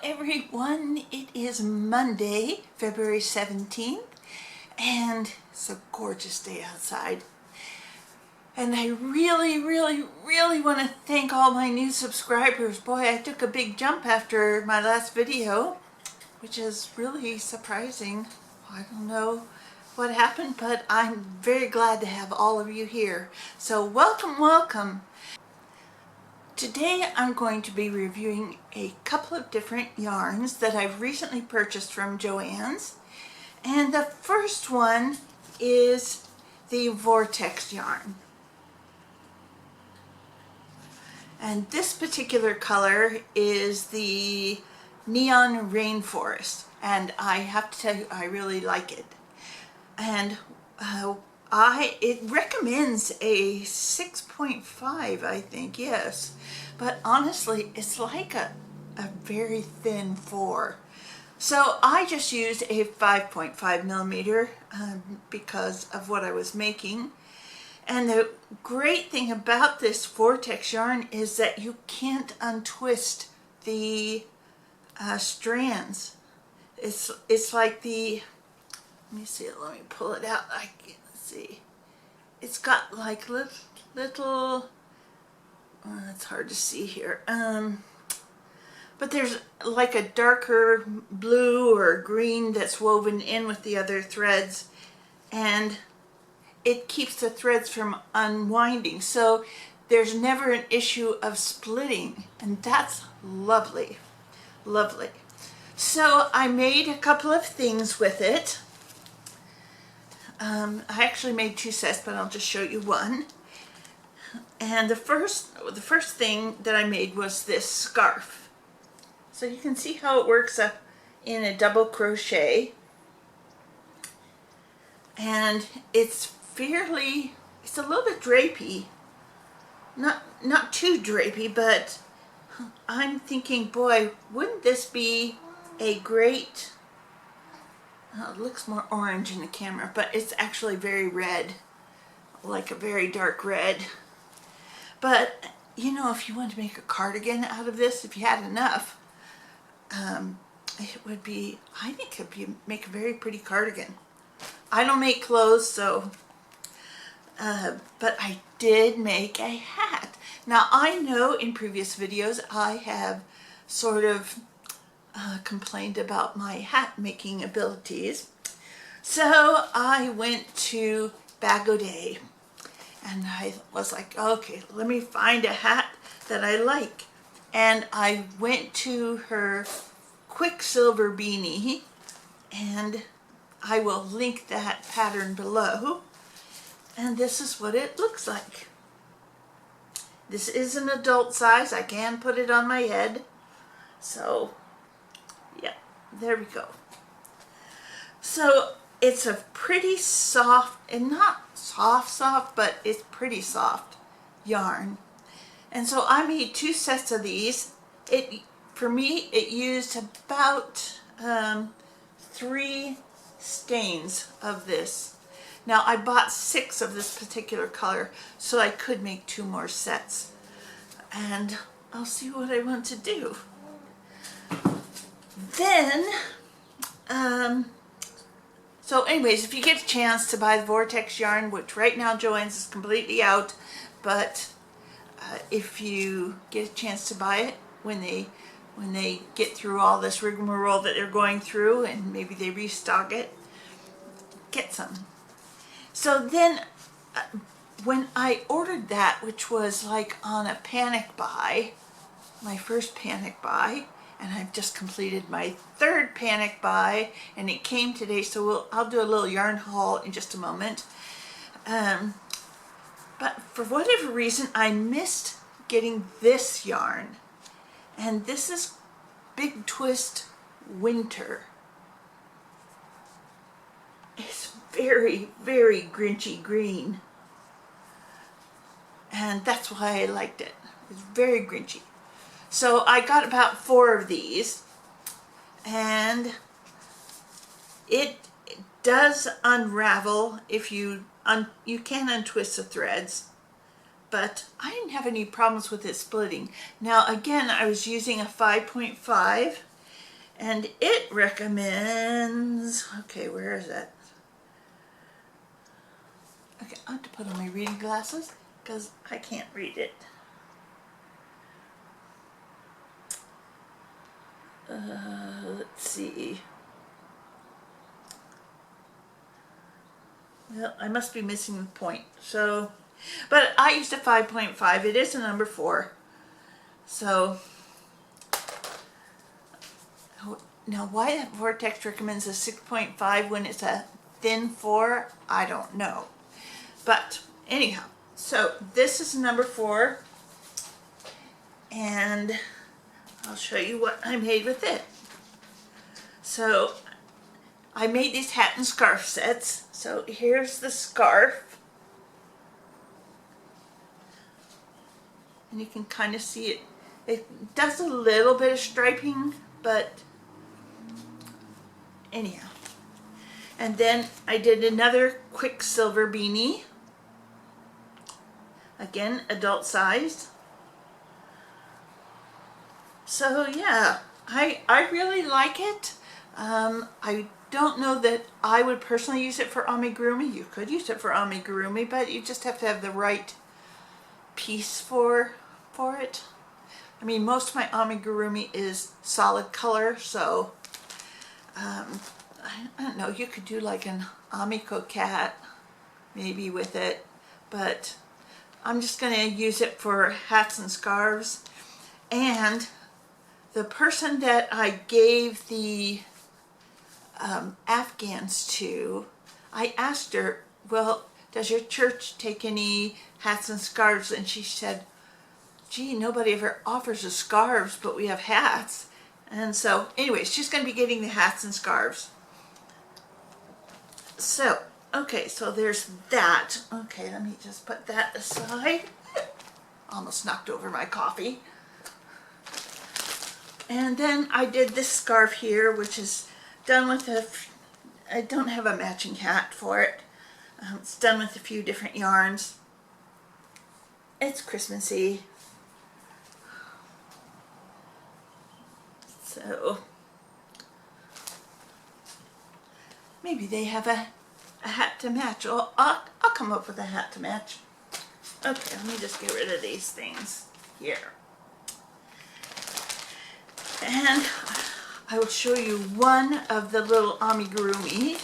everyone, it is Monday, February 17th, and it's a gorgeous day outside. And I really want to thank all my new subscribers. Boy, I took a big jump after my last video, which is really surprising. I don't know what happened, but I'm very glad to have all of you here. So welcome. Today I'm going to be reviewing a couple of different yarns that I've recently purchased from Joann's. And the first one is the Vortex yarn. And this particular color is the Neon Rainforest. And I have to tell you, I really like it. And it recommends a 6.5, I think, yes. But honestly, it's like a very thin 4. So I just used a 5.5 millimeter because of what I was making. And the great thing about this Vortex yarn is that you can't untwist the strands. It's like the, let me see it, let me pull it out. I can't see. It's got like little it's hard to see here. But there's like a darker blue or green that's woven in with the other threads, and it keeps the threads from unwinding. So there's never an issue of splitting, and that's lovely. So I made a couple of things with it. I actually made 2 sets, but I'll just show you one. And the first thing that I made was this scarf. So you can see how it works up in a double crochet. And it's a little bit drapey. Not too drapey, but I'm thinking, boy, wouldn't this be a great, it looks more orange in the camera, but it's actually very red, like a very dark red. But, you know, if you want to make a cardigan out of this, if you had enough, it would be, I think it would make a very pretty cardigan. I don't make clothes, so, but I did make a hat. Now, I know in previous videos I have sort of complained about my hat making abilities. So I went to Bagaudet. And I was like, okay, let me find a hat that I like. And I went to her Quicksilver Beanie, and I will link that pattern below. And this is what it looks like. This is an adult size. I can put it on my head. So, yeah, there we go. So it's a pretty soft, and not soft, but it's pretty soft yarn. And so I made 2 sets of these. For me, it used about 3 skeins of this. Now I bought 6 of this particular color, so I could make 2 more sets. And I'll see what I want to do. Then, so anyways, if you get a chance to buy the Vortex yarn, which right now Joann's is completely out, but if you get a chance to buy it when they get through all this rigmarole that they're going through, and maybe they restock it, get some. So then when I ordered that, which was like on a panic buy, my first panic buy, and I've just completed my 3rd panic buy, and it came today, so I'll do a little yarn haul in just a moment. But for whatever reason, I missed getting this yarn. And this is Big Twist Winter. It's very grinchy green. And that's why I liked it. It's very grinchy. So I got about 4 of these, and it does unravel if you can untwist the threads, but I didn't have any problems with it splitting. Now again, I was using a 5.5, And it recommends, okay, where is it? Okay, I have to put on my reading glasses because I can't read it. Let's see. Well, I must be missing the point. So, but I used a 5.5. It is a number 4. So, now why that Vortex recommends a 6.5 when it's a thin 4, I don't know. But anyhow, so this is number 4. And I'll show you what I made with it. So I made these hat and scarf sets. So here's the scarf. And you can kind of see it. It does a little bit of striping, but anyhow. And then I did another Quicksilver beanie. Again, adult size. So yeah, I really like it. I don't know that I would personally use it for amigurumi. You could use it for amigurumi, but you just have to have the right piece for it. I mean, most of my amigurumi is solid color, so I don't know, you could do like an amiko cat maybe with it, but I'm just going to use it for hats and scarves. And the person that I gave the Afghans to, I asked her, well, does your church take any hats and scarves? And she said, gee, nobody ever offers us scarves, but we have hats. And so anyway, she's going to be getting the hats and scarves. So, okay, so there's that. Okay, let me just put that aside. Almost knocked over my coffee. And then I did this scarf here, which is done with I don't have a matching hat for it. It's done with a few different yarns. It's Christmassy. So maybe they have a hat to match. Well, I'll come up with a hat to match. Okay, let me just get rid of these things here. And I will show you one of the little amigurumi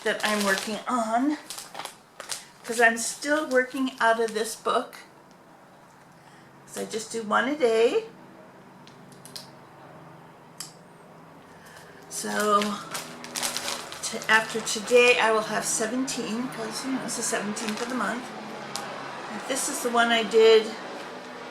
that I'm working on, because I'm still working out of this book. So I just do one a day. So after today I will have 17, because it's the 17th of the month. And this is the one I did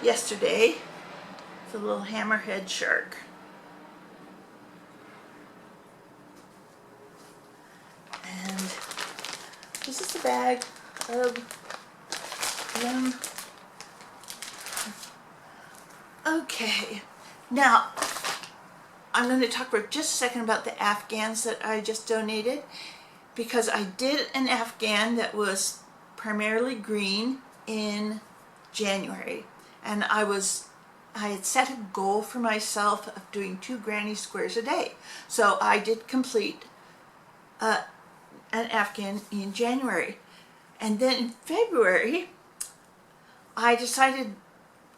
yesterday. It's a little hammerhead shark. And this is the bag of them. Okay, now I'm going to talk for just a second about the Afghans that I just donated, because I did an Afghan that was primarily green in January, and I had set a goal for myself of doing 2 granny squares a day. So I did complete an Afghan in January. And then in February, I decided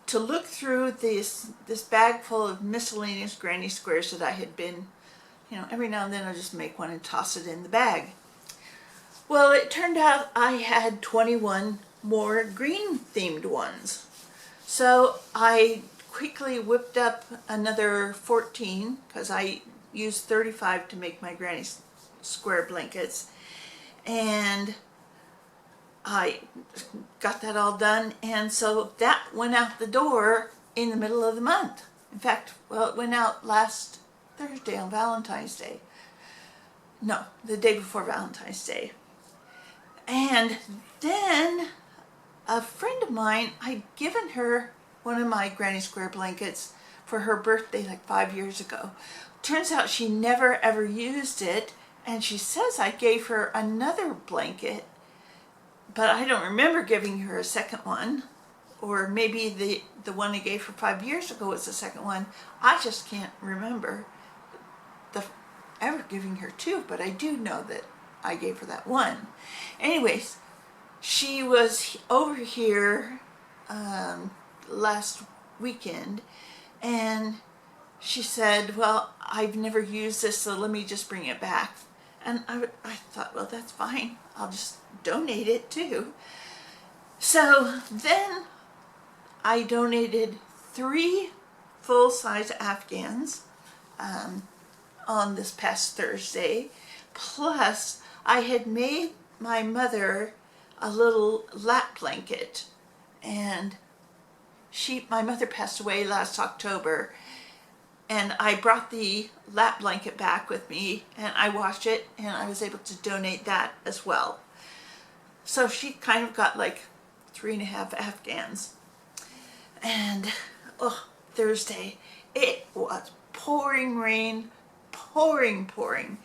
to look through this bag full of miscellaneous granny squares that I had been, every now and then I'll just make one and toss it in the bag. Well, it turned out I had 21 more green themed ones. So I quickly whipped up another 14, because I used 35 to make my granny square blankets. And I got that all done, and so that went out the door in the middle of the month. In fact, well, it went out last Thursday on Valentine's Day. No, the day before Valentine's Day. And then a friend of mine, I'd given her one of my granny square blankets for her birthday like 5 years ago. Turns out she never ever used it, and she says I gave her another blanket, but I don't remember giving her a second one. Or maybe the one I gave her 5 years ago was the second one. I just can't remember. ever giving her two, but I do know that I gave her that one. Anyways, she was over here last weekend, and she said, well, I've never used this, so let me just bring it back. And I thought, well, that's fine. I'll just donate it too. So then I donated 3 full-size Afghans on this past Thursday. Plus, I had made my mother a little lap blanket, and my mother passed away last October, and I brought the lap blanket back with me, and I washed it, and I was able to donate that as well. So she kind of got like 3.5 Afghans. And Thursday, it was pouring rain, pouring.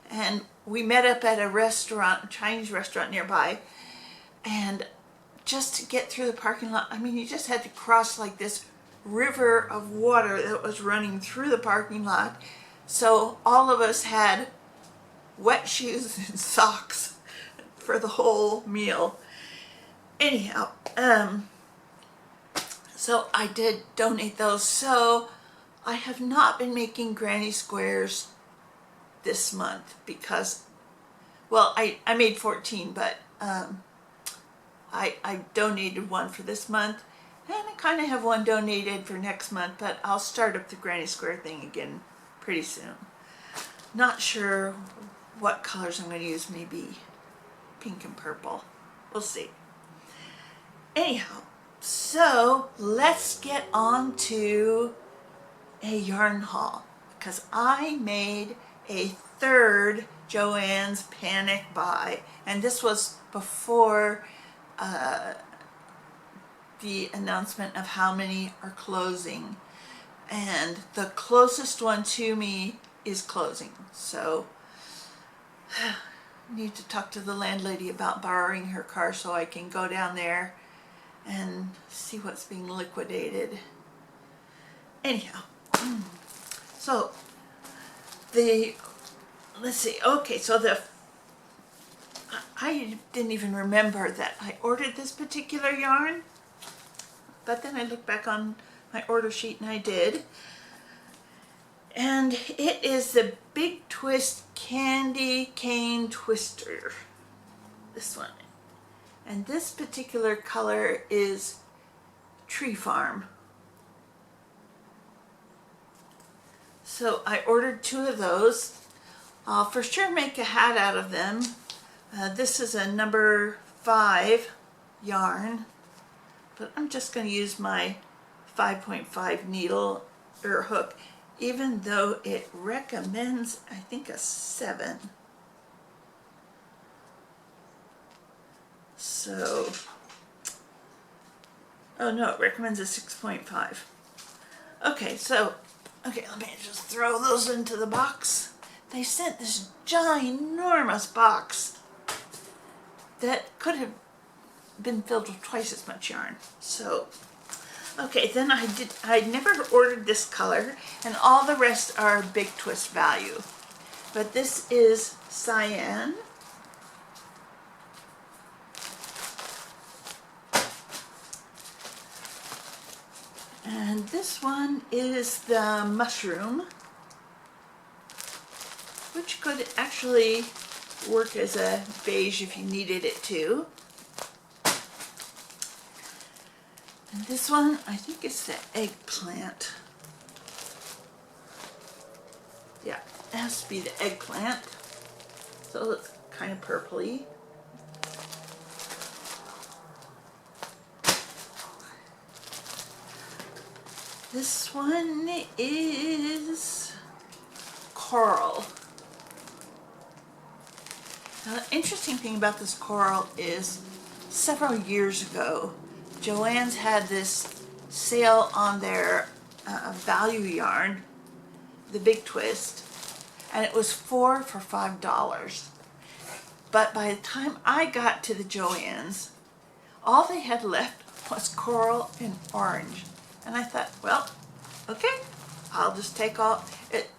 And we met up at a restaurant, a Chinese restaurant nearby, and just to get through the parking lot, I mean, you just had to cross like this river of water that was running through the parking lot. So all of us had wet shoes and socks for the whole meal. Anyhow, so I did donate those. So I have not been making granny squares this month because, well, I made 14, but I donated one for this month, and I kind of have one donated for next month, but I'll start up the granny square thing again pretty soon. Not sure what colors I'm going to use, maybe pink and purple. We'll see. Anyhow, so let's get on to a yarn haul, because I made a 3rd Joann's panic buy, and this was before the announcement of how many are closing, and the closest one to me is closing. So I need to talk to the landlady about borrowing her car so I can go down there and see what's being liquidated. Anyhow, so let's see, okay, so I didn't even remember that I ordered this particular yarn, but then I looked back on my order sheet and I did. And it is the Big Twist Candy Cane Twister, this one. And this particular color is Tree Farm. So I ordered 2 of those. I'll for sure make a hat out of them. This is a number 5 yarn, but I'm just going to use my 5.5 needle or hook, even though it recommends, I think, a 7. So, oh no, it recommends a 6.5. Okay, so, let me just throw those into the box. They sent this ginormous box that could have been filled with twice as much yarn. So, okay, then I never ordered this color, and all the rest are Big Twist value. But this is cyan. And this one is the mushroom, which could actually work as a beige if you needed it to. And this one, I think it's the eggplant. Yeah, it has to be the eggplant. So it's kind of purpley. This one is coral. Now, the interesting thing about this coral is several years ago, Joann's had this sale on their value yarn, the Big Twist, and it was 4 for $5. But by the time I got to the Joann's, all they had left was coral and orange. And I thought, well, okay, I'll just take all it.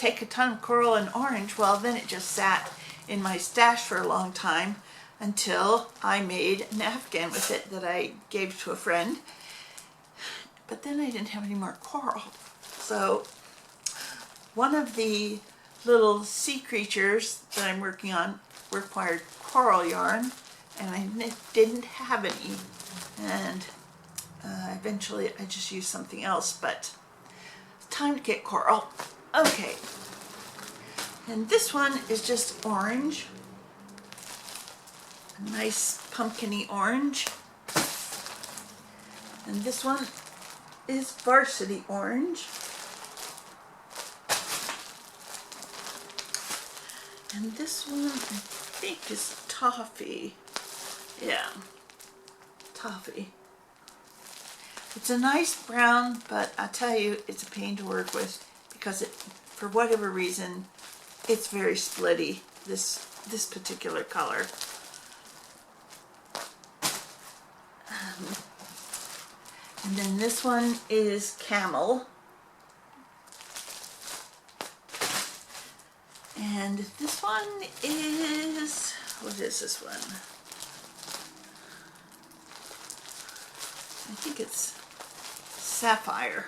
take a ton of coral and orange, well, then it just sat in my stash for a long time until I made an afghan with it that I gave to a friend. But then I didn't have any more coral. So one of the little sea creatures that I'm working on required coral yarn, and I didn't have any. And eventually I just used something else, but it's time to get coral. Okay. And this one is just orange. A nice pumpkin-y orange. And this one is varsity orange. And this one I think is toffee. Yeah, toffee. It's a nice brown, but I tell you, it's a pain to work with because it, for whatever reason, it's very splitty, this particular color. And then this one is camel. And this one is, what is this one? I think it's sapphire.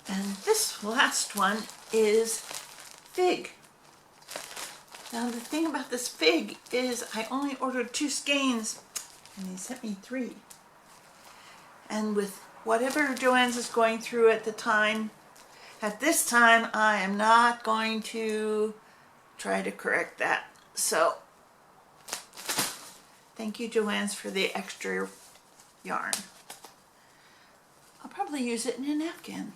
And this last one is fig. Now the thing about this fig is I only ordered 2 skeins and they sent me 3. And with whatever Joann's is going through at the time, at this time I am not going to try to correct that. So thank you, Joann's, for the extra yarn. I'll probably use it in an afghan.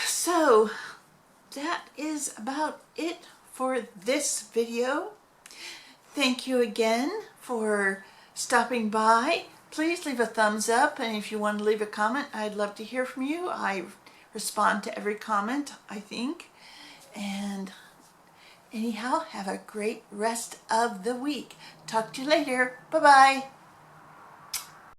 So that is about it for this video. Thank you again for stopping by. Please leave a thumbs up, and if you want to leave a comment, I'd love to hear from you. I respond to every comment, I think. And anyhow, have a great rest of the week. Talk to you later. Bye-bye.